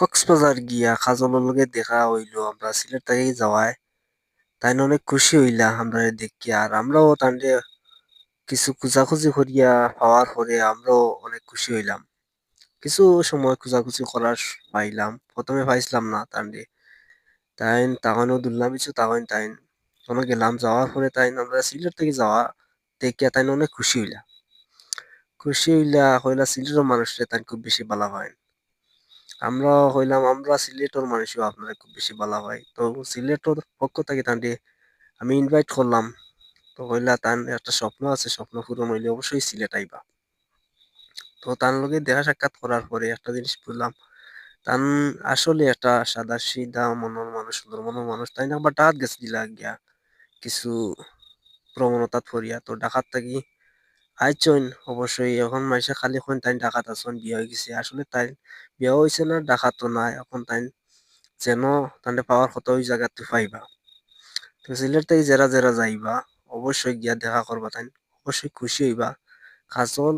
কক্সবাজার গিয়া কাজলের লগে দেখা হইলো। আমরা সিলেট থেকে যাওয়ায় তাই অনেক খুশি হইলা আমরা দেখিয়া, আর আমরাও তান্ডে কিছু খোঁজাখুঁজি করিয়া পাওয়ার পরে আমরাও অনেক খুশি হইলাম। কিছু সময় খোঁজাখুঁজি করার পাইলাম, প্রথমে পাইছিলাম না তান্ডে। তাইনও দুললাম কিছু, তাইন কোনো গেলাম, যাওয়ার পরে আমরা সিলেট থেকে যাওয়া দেখিয়া অনেক খুশি হইলা। খুশি হইলা কইলা সিলেটের মানুষরে তাই খুব বেশি ভালো হয়। আমরা হইলাম আমরা সিলেটের মানুষও আপনারা খুব বেশি ভালো হয়। তো সিলেটের পক্ষ থেকে তান্ডে আমি ইনভাইট করলাম। তো কইলা তান একটা স্বপ্ন আছে, স্বপ্ন পূরণ হইলে অবশ্যই সিলেট আইবা। তো তার লগে দেখা সাক্ষাৎ করার পরে একটা জিনিস বুঝলাম, তান আসলে একটা সাদা সিধা মনের মানুষ, সুন্দর মনের মানুষ। তাই না আবার ডাকাত গেছিল গিয়া কিছু প্রবণতা ফরিয়া, তো ডাকাত থাকি আইচইন অবশ্যই। এখন মাইসা খালি এখন তাই ডাকাত আছেন, বিয়ে হয়ে গেছে। আসলে তাই বিয়ে হয়েছে না, ডাকাত তো নাই এখন। তাই যেন তান্ডে পাওয়ার কত ওই জায়গাতে পাইবা। তো সিলেট থেকে যারা যারা যাইবা অবশ্যই গিয়া দেখা করবা, তাই অবশ্যই খুশি হইবা। কাজল